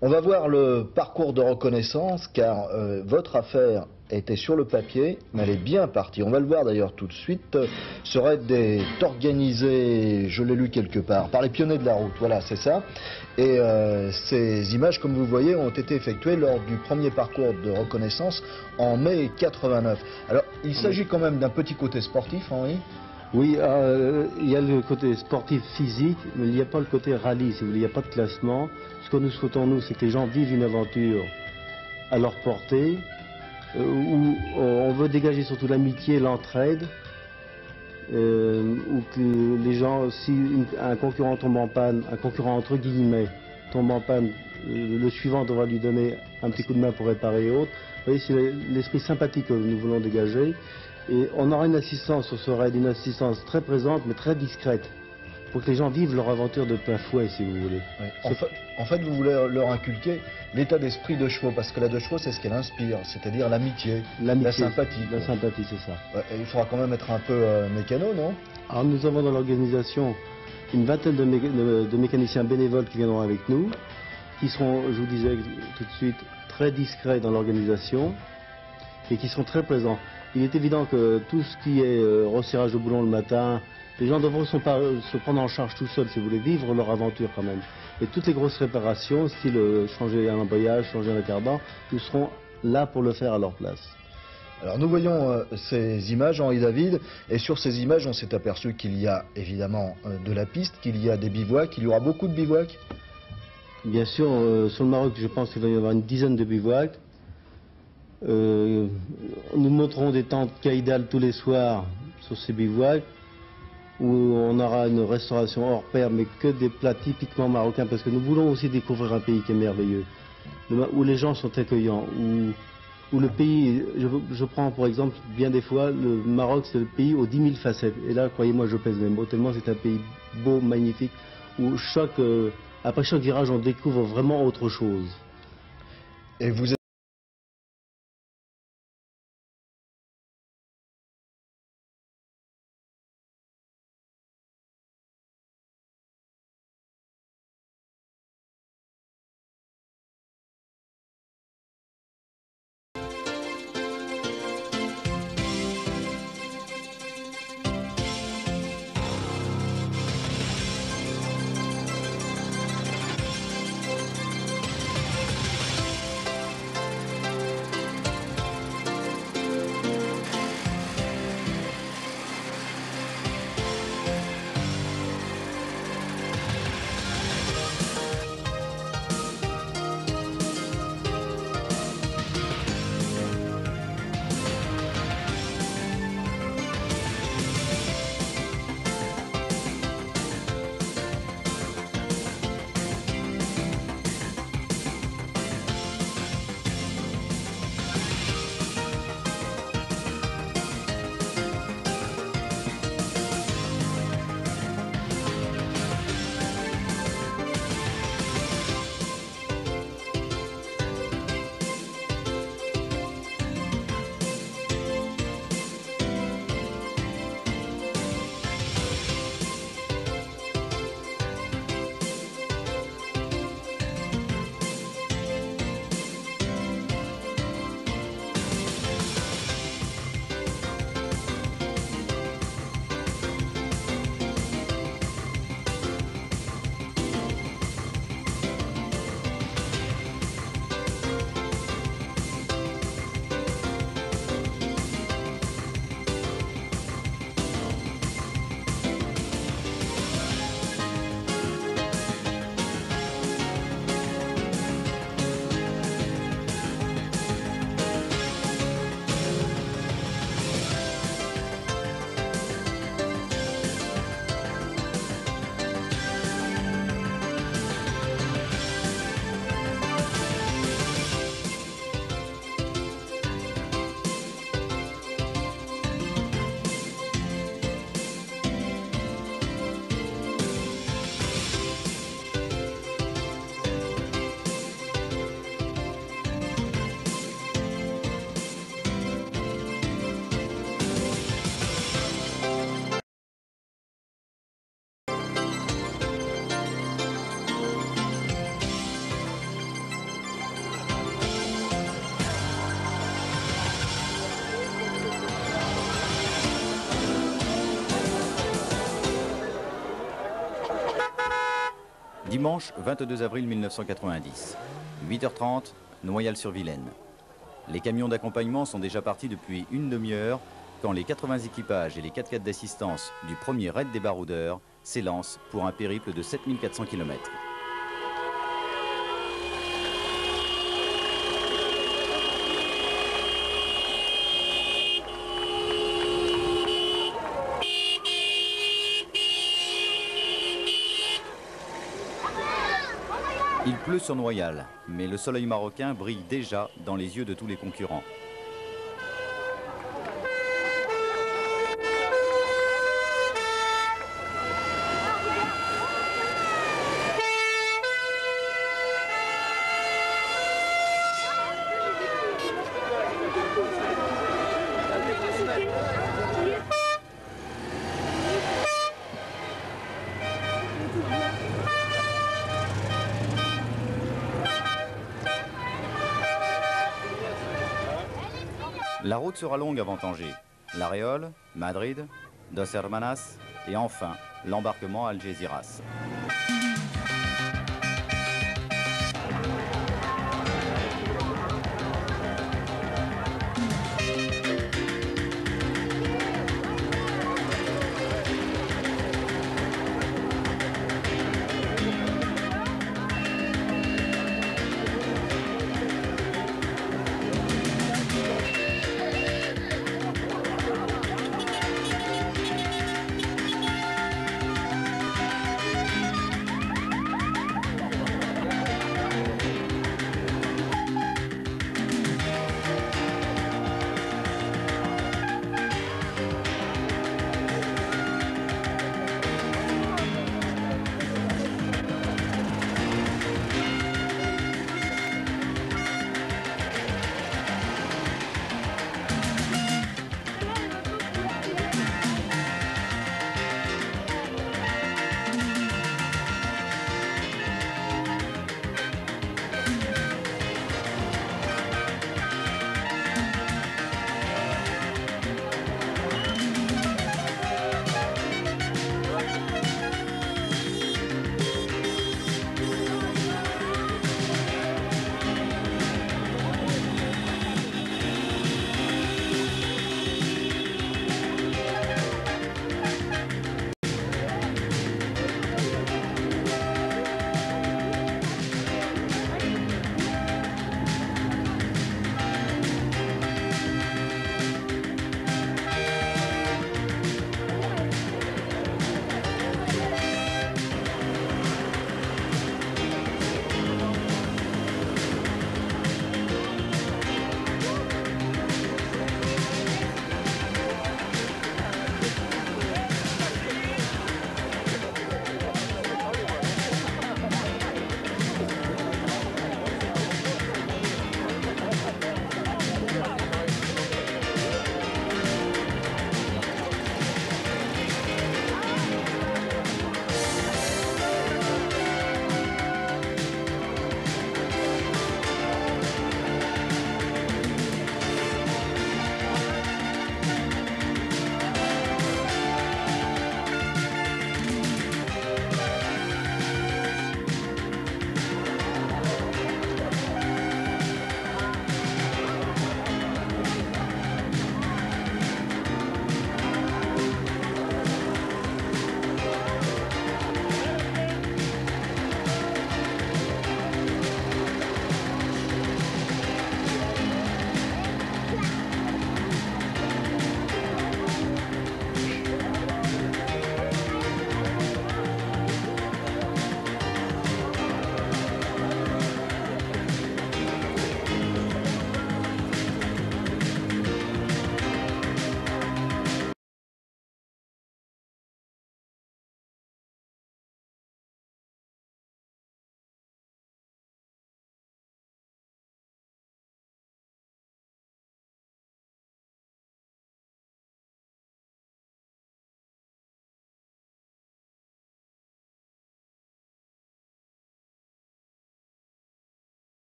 On va voir le parcours de reconnaissance car votre affaire était sur le papier, mais elle est bien partie. On va le voir d'ailleurs tout de suite. Serait organisé, je l'ai lu quelque part, par les pionniers de la route. Voilà, c'est ça. Et ces images, comme vous voyez, ont été effectuées lors du premier parcours de reconnaissance en mai 89. Alors, il s'agit quand même d'un petit côté sportif, Henri. Oui, il y a le côté sportif physique, mais il n'y a pas le côté rallye, si vous voulez, il n'y a pas de classement. Ce que nous souhaitons, nous, c'est que les gens vivent une aventure à leur portée, où on veut dégager surtout l'amitié, l'entraide, où que les gens, si un concurrent tombe en panne, un concurrent entre guillemets tombe en panne, le suivant devra lui donner un petit coup de main pour réparer et autres. Vous voyez, c'est l'esprit sympathique que nous voulons dégager. Et on aura une assistance sur ce raid, une assistance très présente mais très discrète, pour que les gens vivent leur aventure de plein fouet, si vous voulez. Oui. En fait, vous voulez leur inculquer l'état d'esprit de chevaux, parce que la de chevaux, c'est ce qu'elle inspire, c'est-à-dire l'amitié, la sympathie. La sympathie, c'est ça. Et il faudra quand même être un peu mécano, non? Alors nous avons dans l'organisation une vingtaine de mécaniciens bénévoles qui viendront avec nous, qui seront, je vous disais tout de suite, très discrets dans l'organisation et qui seront très présents. Il est évident que tout ce qui est resserrage de boulons le matin, les gens devront se prendre en charge tout seuls, si vous voulez, vivre leur aventure quand même. Et toutes les grosses réparations, style changer un embrayage, changer un retardant, nous serons là pour le faire à leur place. Alors nous voyons ces images, Henri David, et sur ces images on s'est aperçu qu'il y a évidemment de la piste, qu'il y a des bivouacs, qu'il y aura beaucoup de bivouacs. Bien sûr, sur le Maroc, je pense qu'il va y avoir une dizaine de bivouacs. Nous montrerons des tentes caïdales tous les soirs sur ces bivouacs, où on aura une restauration hors pair, mais que des plats typiquement marocains, parce que nous voulons aussi découvrir un pays qui est merveilleux, où les gens sont accueillants, où le pays, je prends pour exemple bien des fois, le Maroc c'est le pays aux 10 000 facettes, et là croyez-moi je pèse mes mots, tellement c'est un pays beau, magnifique, où après chaque virage on découvre vraiment autre chose. Et vous Dimanche 22 avril 1990, 8h30, Noyal-sur-Vilaine. Les camions d'accompagnement sont déjà partis depuis une demi-heure quand les 80 équipages et les 4x4 d'assistance du premier raid des baroudeurs s'élancent pour un périple de 7400 km. Il pleut sur Noyal, mais le soleil marocain brille déjà dans les yeux de tous les concurrents. La route sera longue avant Tanger. La Réole, Madrid, Dos Hermanas et enfin l'embarquement à Algeciras.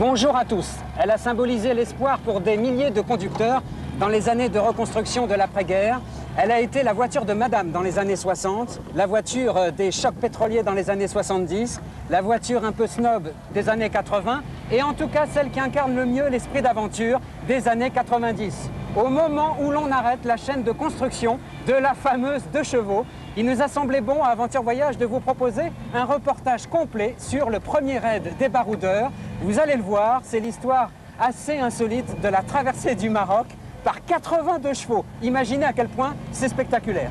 Bonjour à tous. Elle a symbolisé l'espoir pour des milliers de conducteurs dans les années de reconstruction de l'après-guerre. Elle a été la voiture de Madame dans les années 60, la voiture des chocs pétroliers dans les années 70, la voiture un peu snob des années 80 et en tout cas celle qui incarne le mieux l'esprit d'aventure des années 90. Au moment où l'on arrête la chaîne de construction de la fameuse 2 chevaux, il nous a semblé bon à Aventure Voyage de vous proposer un reportage complet sur le premier raid des baroudeurs. Vous allez le voir, c'est l'histoire assez insolite de la traversée du Maroc par 82 chevaux. Imaginez à quel point c'est spectaculaire.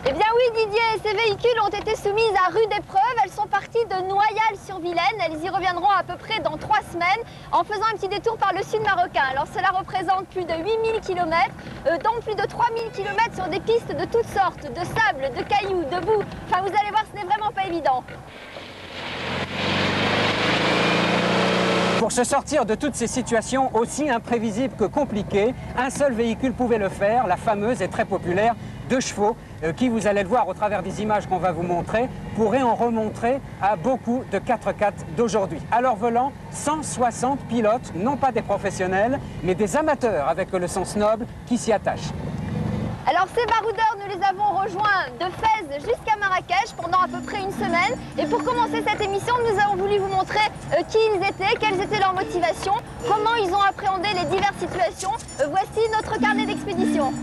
Eh bien oui Didier, ces véhicules ont été soumises à rude épreuve. Elles sont parties de Noyal-sur-Vilaine. Elles y reviendront à peu près dans 3 semaines en faisant un petit détour par le sud marocain. Alors cela représente plus de 8000 km, dont plus de 3000 km sur des pistes de toutes sortes, de sable, de cailloux, de boue. Enfin vous allez voir, ce n'est vraiment pas évident. Pour se sortir de toutes ces situations aussi imprévisibles que compliquées, un seul véhicule pouvait le faire, la fameuse et très populaire 2 chevaux, qui, vous allez le voir au travers des images qu'on va vous montrer, pourrait en remontrer à beaucoup de 4x4 d'aujourd'hui. À leur volant, 160 pilotes, non pas des professionnels, mais des amateurs avec le sens noble qui s'y attache. Alors ces baroudeurs, nous les avons rejoints de Fès jusqu'à Marrakech pendant à peu près une semaine. Et pour commencer cette émission, nous avons voulu vous montrer qui ils étaient, quelles étaient leurs motivations, comment ils ont appréhendé les diverses situations. Voici notre carnet d'expédition.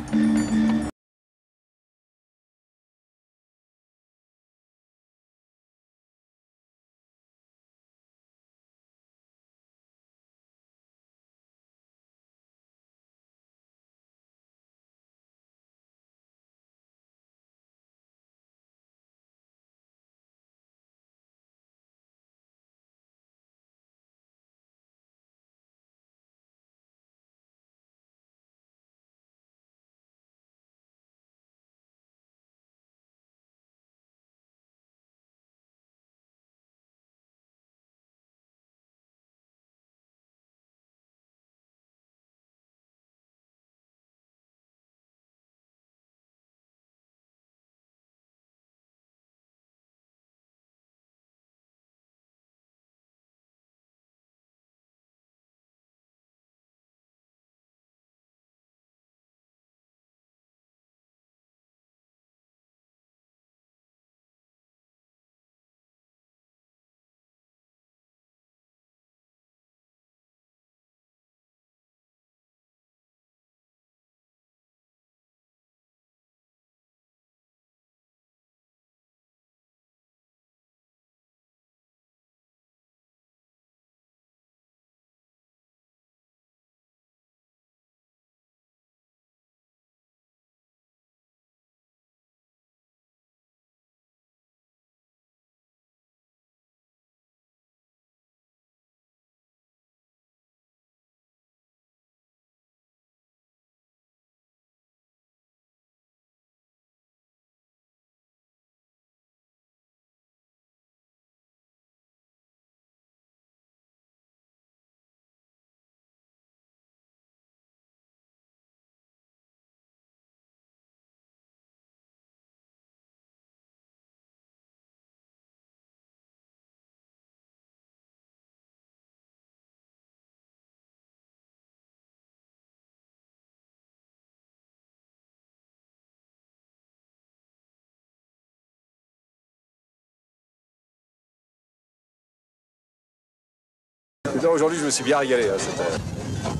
Aujourd'hui, je me suis bien régalé.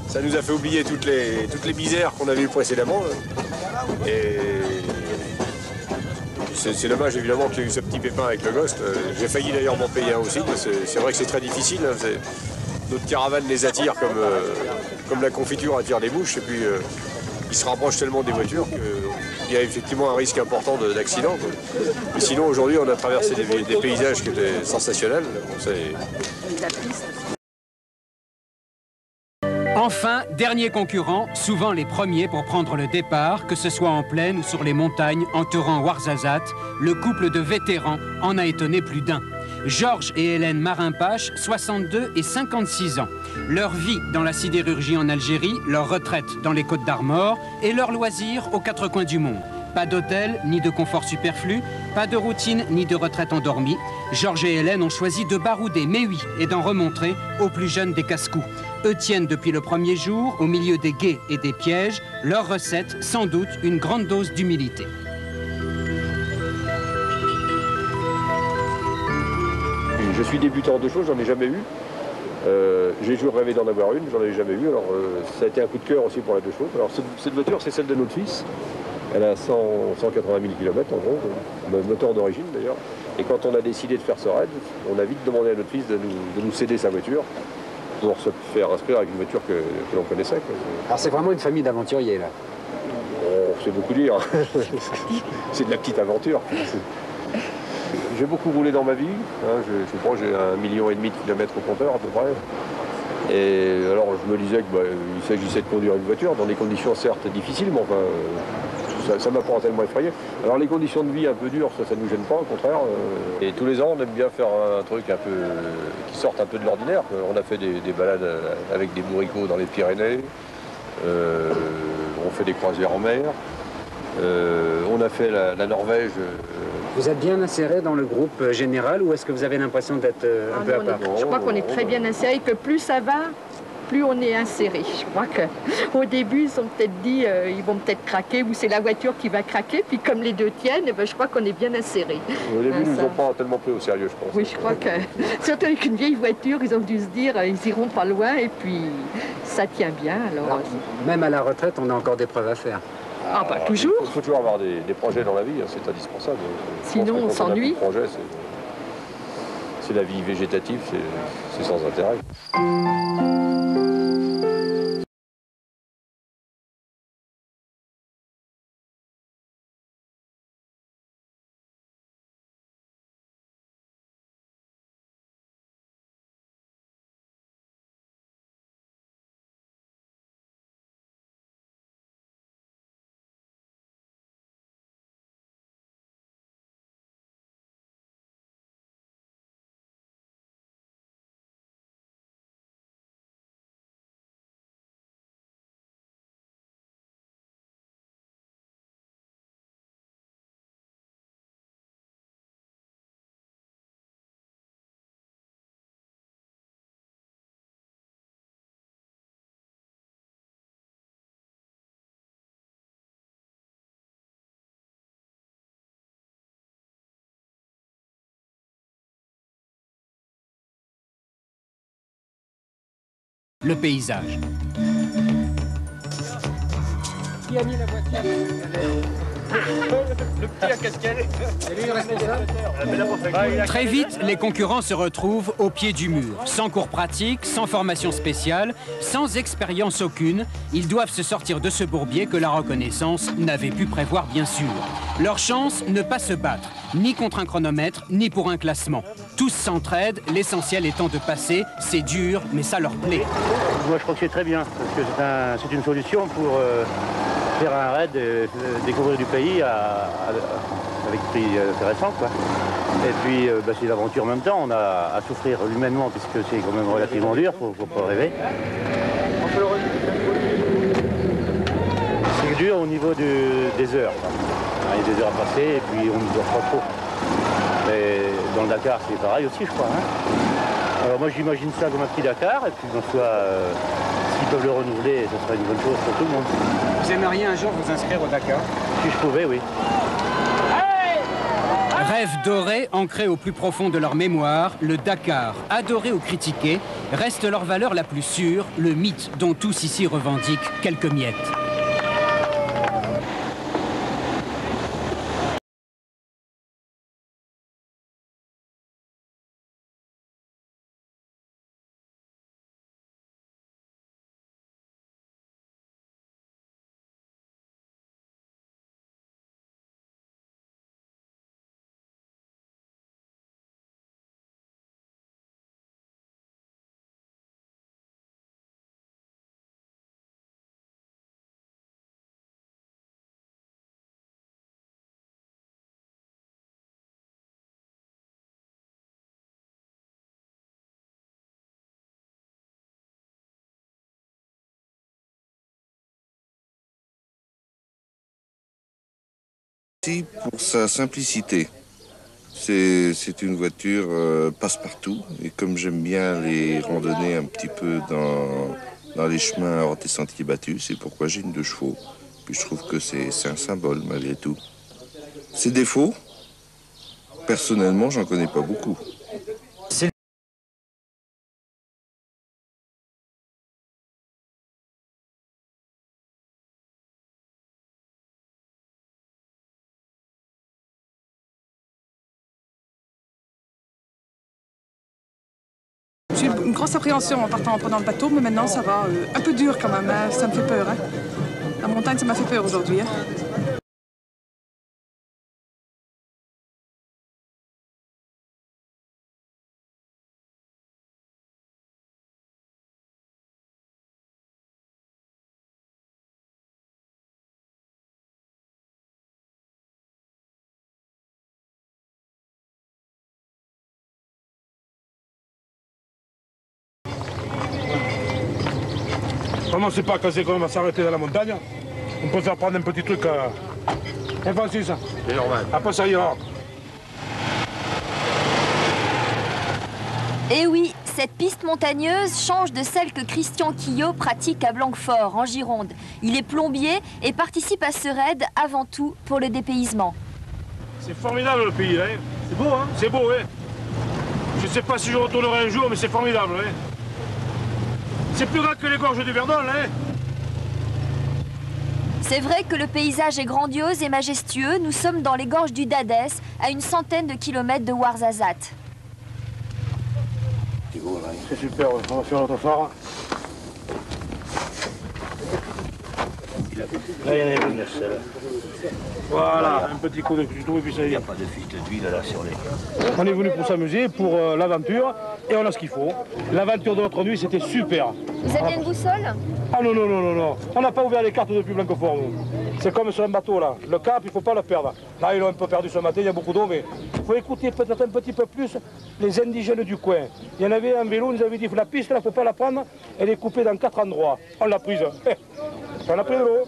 Ça nous a fait oublier toutes les misères qu'on avait eues précédemment. Et c'est dommage, évidemment, qu'il y ait eu ce petit pépin avec le Ghost. J'ai failli d'ailleurs m'en payer un aussi. C'est vrai que c'est très difficile. Notre caravane les attire comme la confiture attire les mouches. Et puis, ils se rapprochent tellement des voitures qu'il y a effectivement un risque important d'accident. Mais sinon, aujourd'hui, on a traversé des paysages qui étaient sensationnels. Enfin, dernier concurrent, souvent les premiers pour prendre le départ, que ce soit en plaine ou sur les montagnes entourant Ouarzazate, le couple de vétérans en a étonné plus d'un. Georges et Hélène Marin-Pache, 62 et 56 ans. Leur vie dans la sidérurgie en Algérie, leur retraite dans les Côtes d'Armor et leurs loisirs aux 4 coins du monde. Pas d'hôtel, ni de confort superflu, pas de routine, ni de retraite endormie. Georges et Hélène ont choisi de barouder, mais oui, et d'en remontrer aux plus jeunes des casse-coups. Eux tiennent depuis le premier jour, au milieu des guets et des pièges, leur recette, sans doute, une grande dose d'humilité. Je suis débutant de choses, j'en ai jamais eu. J'ai toujours rêvé d'en avoir une, j'en avais jamais eu. Alors ça a été un coup de cœur aussi pour la deux choses. Alors cette voiture, c'est celle de notre fils. Elle a 180 000 km en gros, moteur d'origine d'ailleurs. Et quand on a décidé de faire ce raid, on a vite demandé à notre fils de nous céder sa voiture pour se faire inscrire avec une voiture que l'on connaissait, quoi. Alors c'est vraiment une famille d'aventuriers là. Oh, c'est beaucoup dire. C'est de la petite aventure. J'ai beaucoup roulé dans ma vie. Hein, je crois que j'ai 1,5 million de kilomètres au compteur à peu près. Et alors je me disais qu'il s'agissait de conduire une voiture dans des conditions certes difficiles, mais enfin ça m'a pas tellement effrayé. Alors les conditions de vie un peu dures, ça ne nous gêne pas, au contraire. Et tous les ans on aime bien faire un truc un peu qui sorte un peu de l'ordinaire. On a fait des balades avec des bourricots dans les Pyrénées. On fait des croisières en mer. On a fait la Norvège. Vous êtes bien inséré dans le groupe général ou est-ce que vous avez l'impression d'être un peu à part? Je crois qu'on est très bien inséré, que plus ça va, plus on est inséré. Je crois qu'au début, ils ont peut-être dit ils vont peut-être craquer ou c'est la voiture qui va craquer. Puis comme les deux tiennent, eh ben, je crois qu'on est bien inséré. Au début, ils ne nous ont pas tellement pris au sérieux, je pense. Oui, je crois que, surtout avec une vieille voiture, ils ont dû se dire ils iront pas loin et puis ça tient bien. Alors, même à la retraite, on a encore des preuves à faire. Ah bah toujours. Il faut toujours avoir des projets dans la vie, hein, c'est indispensable. Sinon, on s'ennuie. C'est la vie végétative, c'est sans intérêt. Le paysage. Qui a mis la voiture? Le petit à cascade. C'est lui le responsable? Très vite, les concurrents se retrouvent au pied du mur. Sans cours pratique, sans formation spéciale, sans expérience aucune, ils doivent se sortir de ce bourbier que la reconnaissance n'avait pu prévoir, bien sûr. Leur chance, ne pas se battre, ni contre un chronomètre, ni pour un classement. Tous s'entraident, l'essentiel étant de passer. C'est dur, mais ça leur plaît. Moi, je crois que c'est très bien, parce que c'est une solution pour faire un raid, découvrir du pays avec des prix intéressants, quoi. Et puis, c'est l'aventure en même temps. On a à souffrir humainement, puisque c'est quand même relativement dur, faut pas rêver. C'est dur au niveau des heures. Il y a des heures à passer, et puis on ne dort pas trop. Mais dans le Dakar, c'est pareil aussi, je crois. Hein. Alors moi, j'imagine ça comme un petit Dakar, et puis en soit, s'ils peuvent le renouveler, ce serait une bonne chose pour tout le monde. Vous aimeriez un jour vous inscrire au Dakar? Si je pouvais, oui. Rêve doré, ancré au plus profond de leur mémoire, le Dakar, adoré ou critiqué, reste leur valeur la plus sûre, le mythe dont tous ici revendiquent quelques miettes. Merci pour sa simplicité. C'est une voiture passe-partout. Et comme j'aime bien les randonnées un petit peu dans les chemins hors des sentiers battus, c'est pourquoi j'ai une 2 chevaux. Puis je trouve que c'est un symbole malgré tout. Ses défauts, personnellement, j'en connais pas beaucoup. J'ai une grosse appréhension en partant en prenant le bateau, mais maintenant ça va. Un peu dur quand même, hein, ça me fait peur. Hein. La montagne, ça m'a fait peur aujourd'hui. Hein. Vraiment, c'est pas quand c'est qu'on va s'arrêter dans la montagne. On peut faire prendre un petit truc. C'est facile, ça. C'est normal. Après, ça ira. Et oui, cette piste montagneuse change de celle que Christian Quillot pratique à Blanquefort, en Gironde. Il est plombier et participe à ce raid avant tout pour le dépaysement. C'est formidable le pays, hein. C'est beau, hein. C'est beau, hein. Je sais pas si je retournerai un jour, mais c'est formidable, hein. C'est plus grand que les gorges du Verdon, hein. C'est vrai que le paysage est grandiose et majestueux. Nous sommes dans les gorges du Dadès, à une centaine de kilomètres de Ouarzazate. C'est super, on va faire notre phare. Là, il y en a une, celle-là. Voilà, un petit coup de couteau et puis ça y est. Il n'y a pas de fuite d'huile là sur les... On est venu pour s'amuser, pour l'aventure, et on a ce qu'il faut. L'aventure de notre nuit, c'était super. Vous aviez une boussole? Ah non, non, non, non, non. On n'a pas ouvert les cartes depuis Blanquefort, nous. C'est comme sur un bateau, là. Le cap, il ne faut pas le perdre. Là, ils l'ont un peu perdu ce matin, il y a beaucoup d'eau, mais il faut écouter peut-être un petit peu plus les indigènes du coin. Il y en avait un vélo, ils nous avait dit, la piste, il ne faut pas la prendre, elle est coupée dans 4 endroits. On l'a prise. On a pris de l'eau.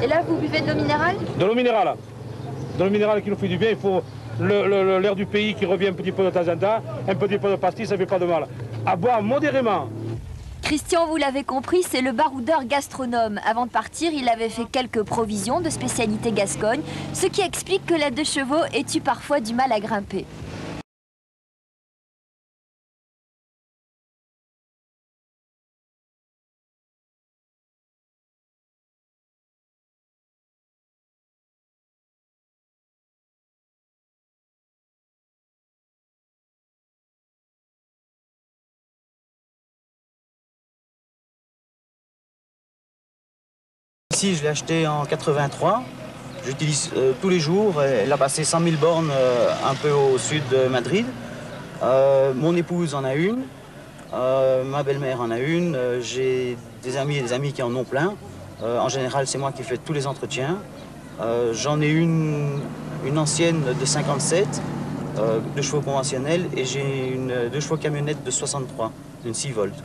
Et là, vous buvez de l'eau minérale? De l'eau minérale. De l'eau minérale qui nous fait du bien, il faut l'air du pays qui revient un petit peu de temps en temps, un petit peu de pastis, ça ne fait pas de mal. À boire modérément. Christian, vous l'avez compris, c'est le baroudeur gastronome. Avant de partir, il avait fait quelques provisions de spécialité gascogne, ce qui explique que la 2 chevaux ait eu parfois du mal à grimper. Ici, je l'ai acheté en 83. J'utilise tous les jours. Elle a passé 100 000 bornes un peu au sud de Madrid. Mon épouse en a une. Ma belle-mère en a une. J'ai des amis et des amis qui en ont plein. En général, c'est moi qui fais tous les entretiens. J'en ai une ancienne de 57, 2 chevaux conventionnels, et j'ai une 2 chevaux camionnette de 63, une 6 volts.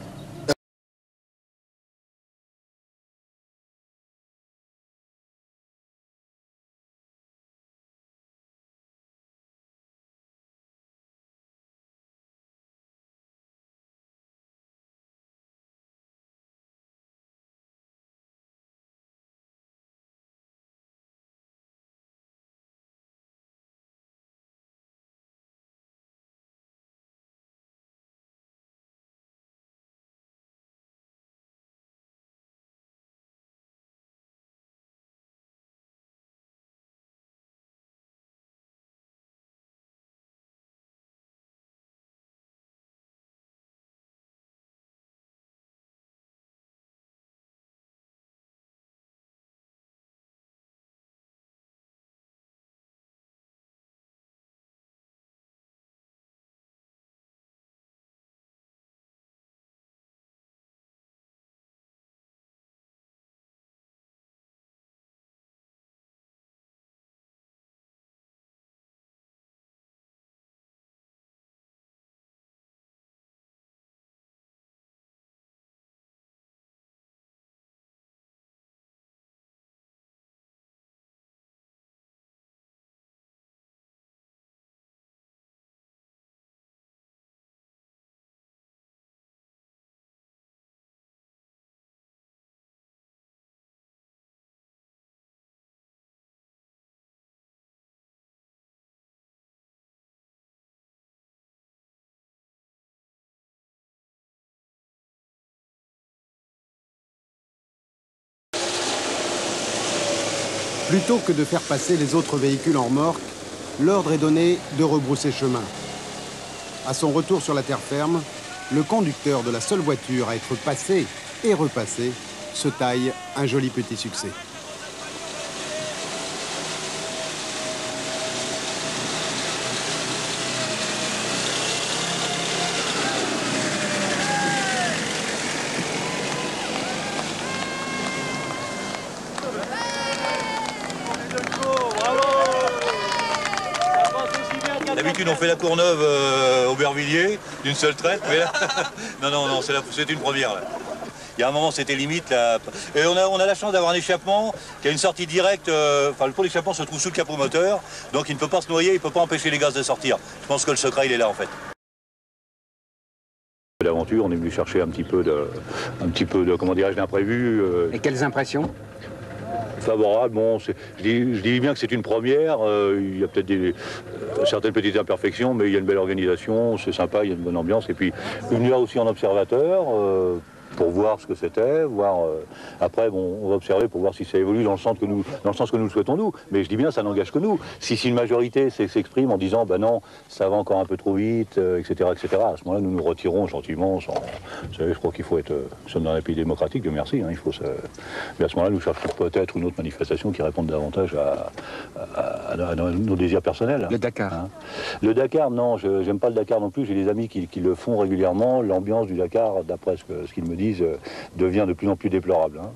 Plutôt que de faire passer les autres véhicules en remorque, l'ordre est donné de rebrousser chemin. À son retour sur la terre ferme, le conducteur de la seule voiture à être passé et repassé se taille un joli petit succès. D'habitude, on fait la Courneuve Aubervilliers d'une seule traite, mais là, non, c'est une première. Là. Il y a un moment, c'était limite. Là. Et on a la chance d'avoir un échappement qui a une sortie directe. Enfin, le pôle d'échappement se trouve sous le capot moteur, donc il ne peut pas se noyer, il ne peut pas empêcher les gaz de sortir. Je pense que le secret, il est là, en fait. L'aventure, on est venu chercher un petit peu de comment dirais-je, d'imprévu. Et quelles impressions? Favorable, bon, je dis bien que c'est une première, il y a peut-être certaines petites imperfections, mais il y a une belle organisation, c'est sympa, il y a une bonne ambiance, et puis venu là aussi en observateur, pour voir ce que c'était, après bon, on va observer pour voir si ça évolue dans le sens que nous le souhaitons nous, mais je dis bien ça n'engage que nous. Si une majorité s'exprime en disant ben non, ça va encore un peu trop vite, etc., à ce moment-là nous nous retirons gentiment. Vous savez, je crois qu'il faut être, nous sommes dans un pays démocratique, Dieu merci, hein, mais à ce moment-là nous cherchons peut-être une autre manifestation qui réponde davantage à nos désirs personnels. Le Dakar. Hein. Le Dakar, non, j'aime pas le Dakar non plus, j'ai des amis qui le font régulièrement, l'ambiance du Dakar, d'après ce qu'ils me disent, devient de plus en plus déplorable. Hein.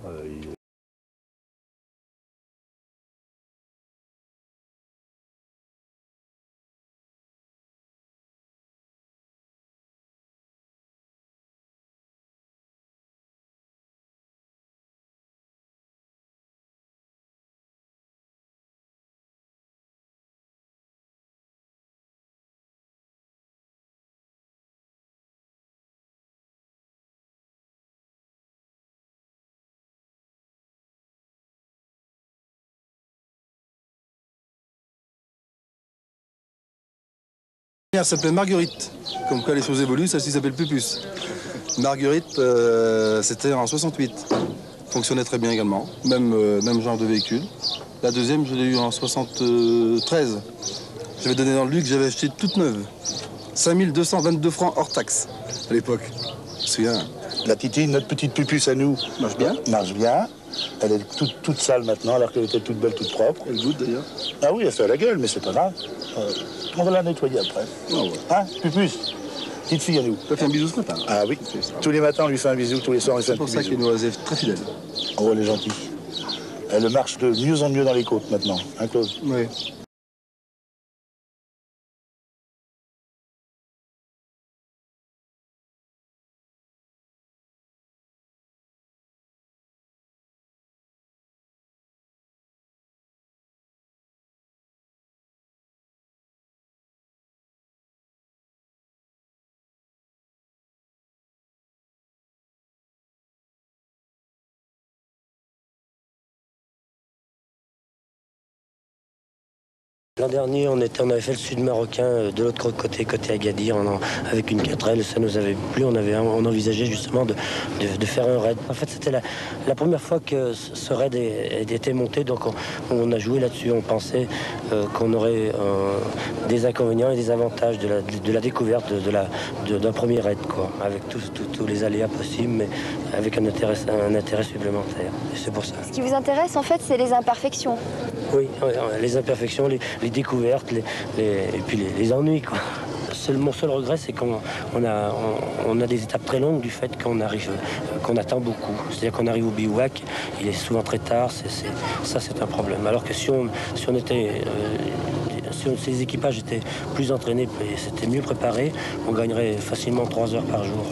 Elle s'appelait Marguerite, comme quoi les choses évoluent, celle-ci s'appelle Pupus. Marguerite, c'était en 68, fonctionnait très bien également, même genre de véhicule. La deuxième, je l'ai eue en 73. J'avais donné dans le luxe, j'avais acheté toute neuve. 5222 francs hors taxe à l'époque. Je me souviens. La Titi, notre petite Pupus à nous, marche bien. Marche bien. Elle est toute sale maintenant, alors qu'elle était toute belle, toute propre. Elle goûte d'ailleurs. Ah oui, elle fait à la gueule, mais c'est pas grave. On va la nettoyer après. Oh ouais. Hein, Pupus, petite fille à nous. Tu as fait un bisou ce matin? Ah oui. Tous les matins, on lui fait un bisou, tous les soirs, on lui fait un petit bisou. C'est pour ça qu'elle nous est très fidèle. Oh, elle est gentille. Elle marche de mieux en mieux dans les côtes maintenant, hein, Claude? Oui. L'an dernier, on avait fait le sud marocain de l'autre côté Agadir, avec une 4L. Ça nous avait plu. On envisageait justement de faire un raid. En fait, c'était la première fois que ce raid était monté, donc on a joué là-dessus. On pensait qu'on aurait des inconvénients et des avantages de la découverte d'un premier raid, quoi, avec tous les aléas possibles, mais avec un intérêt supplémentaire. Et c'est pour ça. Ce qui vous intéresse, en fait, c'est les imperfections. Oui, les imperfections, les découvertes, et puis les ennuis, quoi. Mon seul regret, c'est qu'on a des étapes très longues du fait qu'on attend beaucoup. C'est-à-dire qu'on arrive au bivouac, il est souvent très tard, ça c'est un problème. Alors que si les équipages étaient plus entraînés et c'était mieux préparé, on gagnerait facilement 3 heures par jour.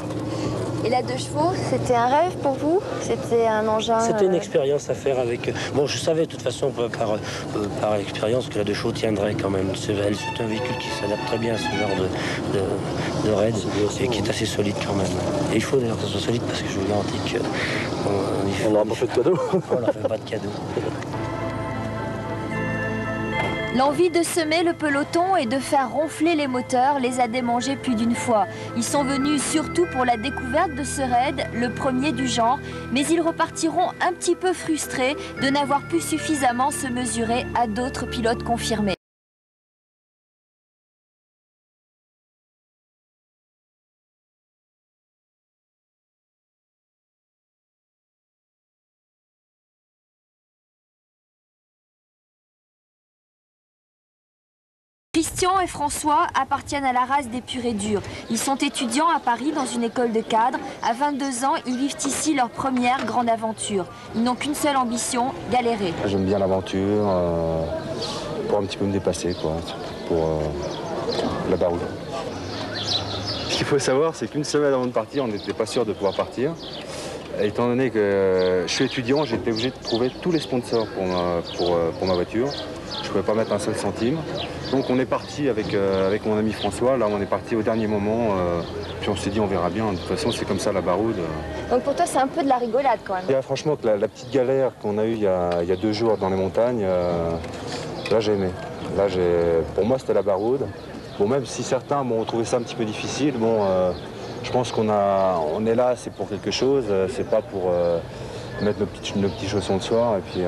Et la 2 chevaux, c'était un rêve pour vous? C'était un engin... C'était une expérience à faire avec... Bon, je savais de toute façon par expérience que la 2 chevaux tiendrait quand même. C'est un véhicule qui s'adapte très bien à ce genre de raid et qui est assez solide quand même. Et il faut d'ailleurs que ce soit solide parce que je vous garantis qu'on n'aura pas fait de cadeau. On n'aura fait pas de cadeau. L'envie de semer le peloton et de faire ronfler les moteurs les a démangés plus d'une fois. Ils sont venus surtout pour la découverte de ce raid, le premier du genre, mais ils repartiront un petit peu frustrés de n'avoir pu suffisamment se mesurer à d'autres pilotes confirmés. Christian et François appartiennent à la race des purs et durs. Ils sont étudiants à Paris dans une école de cadre. À 22 ans, ils vivent ici leur première grande aventure. Ils n'ont qu'une seule ambition, galérer. J'aime bien l'aventure, pour un petit peu me dépasser, quoi, pour la baroude. Ce qu'il faut savoir, c'est qu'une semaine avant de partir, on n'était pas sûr de pouvoir partir. Et étant donné que je suis étudiant, j'étais obligé de trouver tous les sponsors pour ma voiture. Je ne pouvais pas mettre un seul centime. Donc on est parti avec mon ami François. Là, on est parti au dernier moment. Puis on s'est dit, on verra bien. De toute façon, c'est comme ça la baroude. Donc pour toi, c'est un peu de la rigolade quand même. Et, franchement, que la petite galère qu'on a eue il y a 2 jours dans les montagnes, là, j'ai aimé. Là, pour moi, c'était la baroude. Bon, même si certains m'ont trouvé ça un petit peu difficile, bon, je pense on est là, c'est pour quelque chose. C'est pas pour mettre nos petits chaussons de soir. Et puis,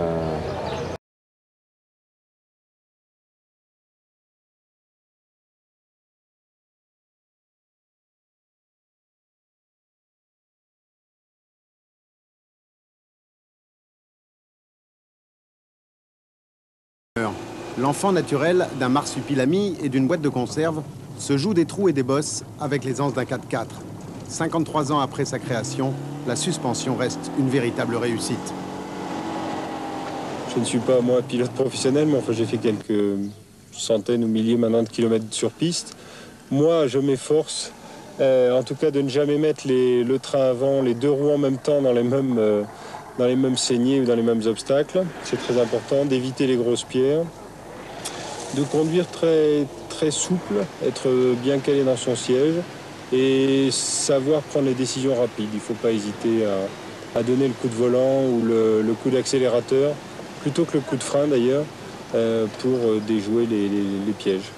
L'enfant naturel d'un marsupilami et d'une boîte de conserve se joue des trous et des bosses avec les anses d'un 4x4. 53 ans après sa création, la suspension reste une véritable réussite. Je ne suis pas, moi, pilote professionnel, mais enfin, j'ai fait quelques centaines ou milliers maintenant de kilomètres sur piste. Moi, je m'efforce, en tout cas, de ne jamais mettre le train avant, les 2 roues en même temps dans les mêmes saignées ou dans les mêmes obstacles. C'est très important d'éviter les grosses pierres, de conduire très, très souple, être bien calé dans son siège et savoir prendre les décisions rapides. Il ne faut pas hésiter à donner le coup de volant ou le coup d'accélérateur, plutôt que le coup de frein d'ailleurs, pour déjouer les pièges.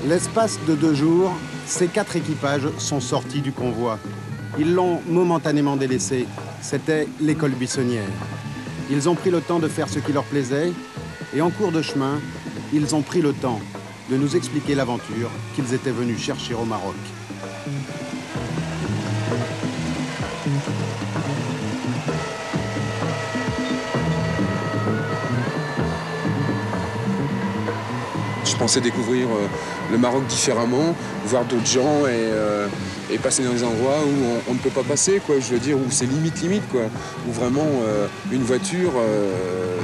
L'espace de 2 jours, ces 4 équipages sont sortis du convoi. Ils l'ont momentanément délaissé. C'était l'école buissonnière. Ils ont pris le temps de faire ce qui leur plaisait et en cours de chemin, ils ont pris le temps de nous expliquer l'aventure qu'ils étaient venus chercher au Maroc. Je pensais découvrir le Maroc différemment, voir d'autres gens et passer dans des endroits où on ne peut pas passer, quoi. Je veux dire, où c'est limite, quoi. Où vraiment une voiture,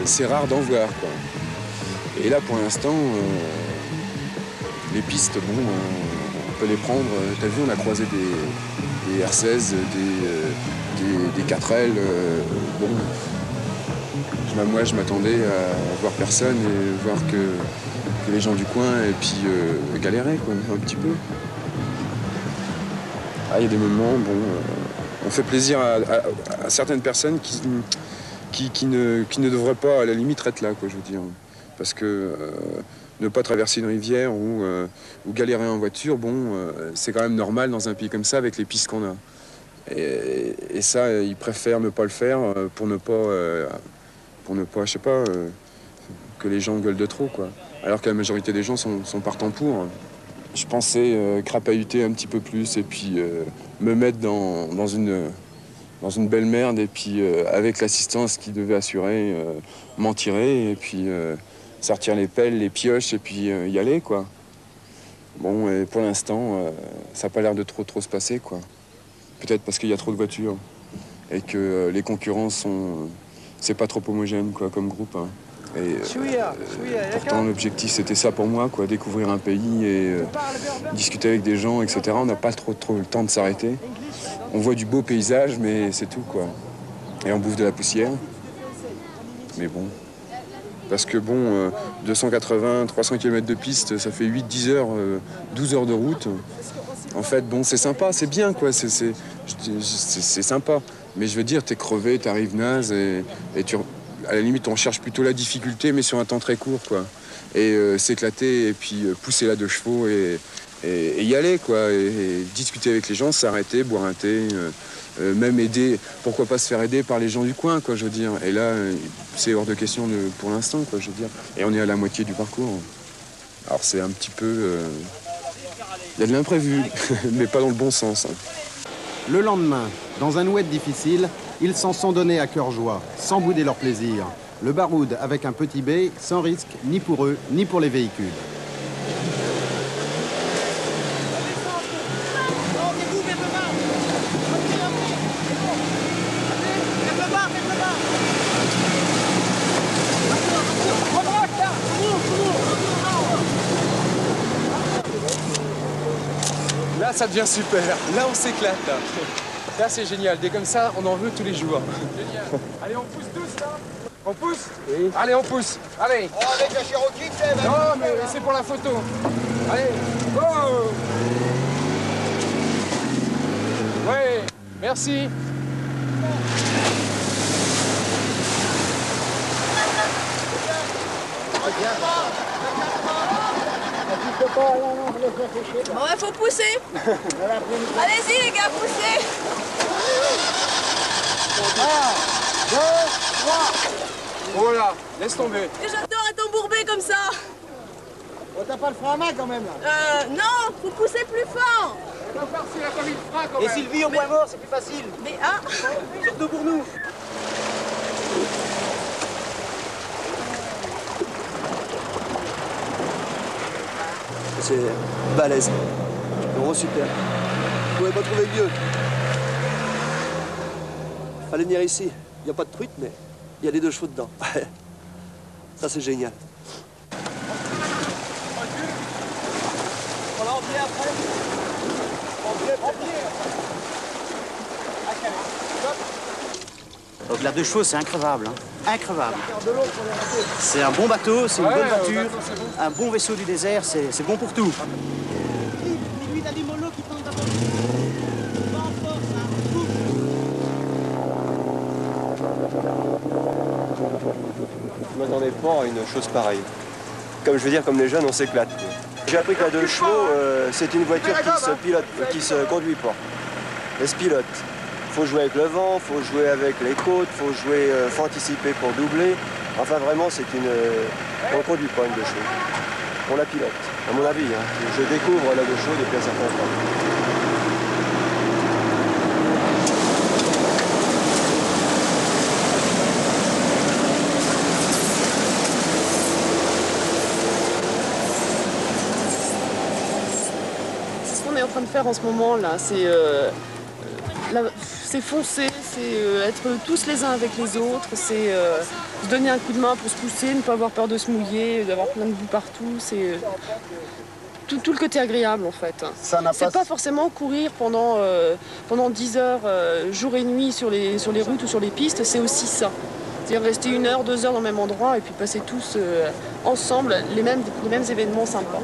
c'est rare d'en voir, quoi. Et là, pour l'instant, les pistes, bon, on peut les prendre. T'as vu, on a croisé des R16, des 4L. Bon, moi, je m'attendais à voir personne et voir que les gens du coin et puis galérer, quoi, un petit peu. Il y a des moments, bon, on fait plaisir à certaines personnes qui ne devraient pas, à la limite, être là, quoi, je veux dire. Parce que ne pas traverser une rivière ou galérer en voiture, bon, c'est quand même normal dans un pays comme ça avec les pistes qu'on a. Et ça, ils préfèrent ne pas le faire pour ne pas, je sais pas, que les gens gueulent de trop, quoi. Alors que la majorité des gens sont partants pour. Je pensais crapahuter un petit peu plus et puis me mettre dans une belle merde et puis avec l'assistance qui devait assurer, m'en tirer et puis sortir les pelles, les pioches et puis y aller, quoi. Bon, et pour l'instant, ça n'a pas l'air de trop se passer, quoi. Peut-être parce qu'il y a trop de voitures et que les concurrents c'est pas trop homogène, quoi, comme groupe, hein. Et pourtant, l'objectif, c'était ça pour moi, quoi, découvrir un pays et discuter avec des gens, etc. On n'a pas trop le temps de s'arrêter. On voit du beau paysage, mais c'est tout, quoi. Et on bouffe de la poussière. Mais bon. Parce que bon, 280, 300 km de piste, ça fait 8-10 heures, 12 heures de route. En fait, bon, c'est sympa, c'est bien, quoi. C'est sympa. Mais je veux dire, t'es crevé, t'arrives naze et à la limite, on cherche plutôt la difficulté, mais sur un temps très court, quoi. Et s'éclater et puis pousser la 2 chevaux et y aller, quoi. Et discuter avec les gens, s'arrêter, boire un thé, même aider. Pourquoi pas se faire aider par les gens du coin, quoi, je veux dire. Et là, c'est hors de question pour l'instant, quoi, je veux dire. Et on est à la moitié du parcours. Alors c'est un petit peu... Il y a de l'imprévu, mais pas dans le bon sens, hein. Le lendemain, dans un oued difficile, ils s'en sont donnés à cœur joie, sans bouder leur plaisir. Le baroud avec un petit B, sans risque, ni pour eux, ni pour les véhicules. Là, ça devient super. Là, on s'éclate. Là, c'est génial. Dès comme ça, on en veut tous les jours. Génial. Allez, on pousse tous, là. On pousse? Oui. Allez, on pousse. Allez. Oh, avec la Cherokee, c'est... Non, mais c'est pour la photo. Allez, go! Ouais, merci. Bon, il faut pousser. Allez-y, les gars, poussez. 1, 2, 3. Voilà, laisse tomber. Et j'adore être embourbé comme ça. Oh, t'as pas le frein à main quand même là. Non, faut pousser plus fort. On va voir s'il a pas mis le frein quand même. Et Sylvie au point mort, c'est plus facile. Mais ah. Surtout pour nous. C'est balèze. Vraiment super. Vous pouvez pas trouver mieux. Fallait venir ici. Il n'y a pas de truite, mais il y a les 2 chevaux dedans. Ça, c'est génial. On en vient après. Donc la 2 chevaux, c'est increvable, hein. Increvable. C'est un bon bateau, c'est une bonne voiture, un bon vaisseau du désert, c'est bon pour tout. Je ne m'attendais pas à une chose pareille. Comme je veux dire, comme les jeunes, on s'éclate. J'ai appris que la 2 chevaux, c'est une voiture qui se conduit pas. Elle se pilote. Faut jouer avec le vent, faut jouer avec les côtes, faut anticiper pour doubler. Enfin, vraiment, on ne conduit pas une 2 chevaux. On la pilote, à mon avis, hein. Je découvre la 2 chevaux depuis un certain temps. En train de faire en ce moment là, c'est foncer, c'est être tous les uns avec les autres, c'est se donner un coup de main pour se pousser, ne pas avoir peur de se mouiller, d'avoir plein de boue partout, c'est tout le côté agréable en fait. C'est pas forcément courir pendant 10 heures jour et nuit sur les routes ou sur les pistes, c'est aussi ça. C'est-à-dire rester 1 heure, 2 heures dans le même endroit et puis passer tous ensemble les mêmes événements sympas.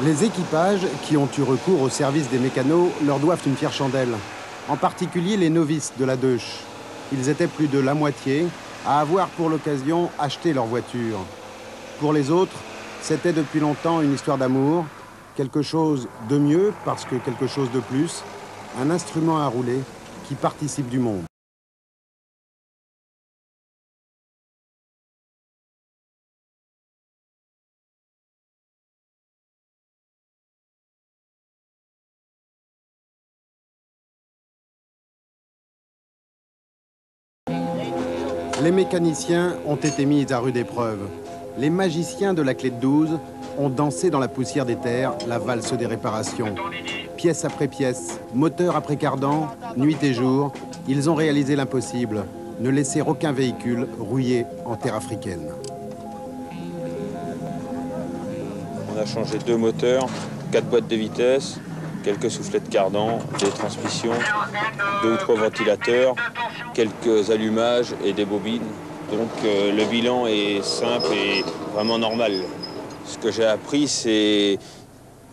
Les équipages qui ont eu recours au service des mécanos leur doivent une fière chandelle, en particulier les novices de la Deuche. Ils étaient plus de la moitié à avoir pour l'occasion acheté leur voiture. Pour les autres, c'était depuis longtemps une histoire d'amour, quelque chose de mieux parce que quelque chose de plus, un instrument à rouler qui participe du monde. Les mécaniciens ont été mis à rude épreuve. Les magiciens de la clé de 12 ont dansé dans la poussière des terres la valse des réparations. Pièce après pièce, moteur après cardan, nuit et jour, ils ont réalisé l'impossible, ne laisser aucun véhicule rouillé en terre africaine. On a changé 2 moteurs, 4 boîtes de vitesse, quelques soufflets de cardan, des transmissions, 2 ou 3 ventilateurs, quelques allumages et des bobines. Donc le bilan est simple et vraiment normal. Ce que j'ai appris, c'est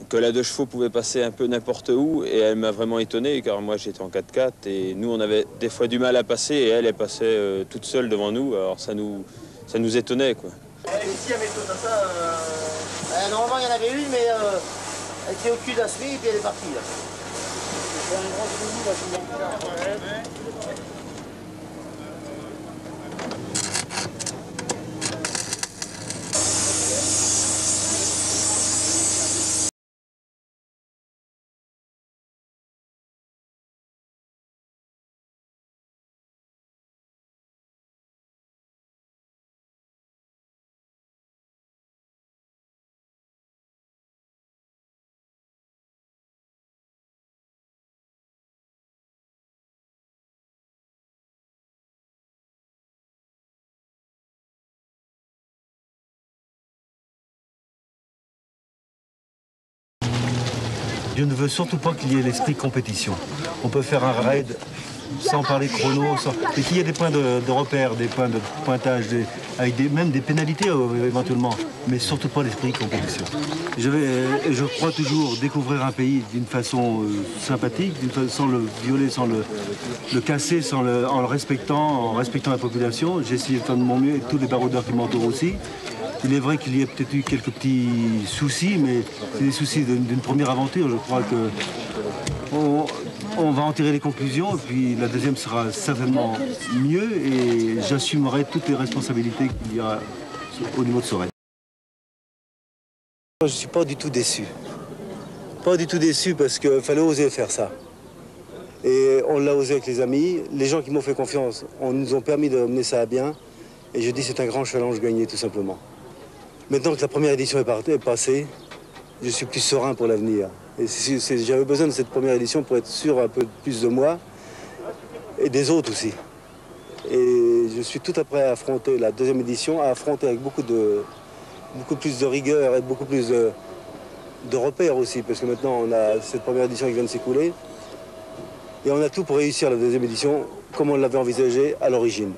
que la 2 chevaux pouvait passer un peu n'importe où et elle m'a vraiment étonné car moi j'étais en 4x4 et nous on avait des fois du mal à passer et elle passait toute seule devant nous, alors ça nous étonnait quoi. Ici à métaux, normalement il y en avait une mais elle était au cul d'Asmi et puis elle est partie là. C'est un grand trou là. Je ne veux surtout pas qu'il y ait l'esprit compétition. On peut faire un raid sans parler chrono, et qu'il y ait des points de repère, des points de pointage, avec même des pénalités éventuellement, mais surtout pas l'esprit compétition. Je crois toujours découvrir un pays d'une façon sympathique, sans le violer, sans le casser, en le respectant, en respectant la population. J'ai essayé de faire de mon mieux et tous les baroudeurs qui m'entourent aussi. Il est vrai qu'il y ait peut-être eu quelques petits soucis, mais c'est des soucis d'une première aventure. Je crois qu'on va en tirer les conclusions, et puis la deuxième sera certainement mieux, et j'assumerai toutes les responsabilités qu'il y a au niveau de ce raid. Je ne suis pas du tout déçu. Pas du tout déçu parce qu'il fallait oser faire ça. Et on l'a osé avec les amis. Les gens qui m'ont fait confiance nous ont permis de mener ça à bien. Et je dis c'est un grand challenge gagné tout simplement. Maintenant que la première édition est passée, je suis plus serein pour l'avenir. Et j'avais besoin de cette première édition pour être sûr un peu plus de moi et des autres aussi. Et je suis tout prêt à affronter la deuxième édition, à affronter avec beaucoup plus de rigueur et beaucoup plus de repères aussi, parce que maintenant on a cette première édition qui vient de s'écouler. Et on a tout pour réussir la deuxième édition comme on l'avait envisagé à l'origine.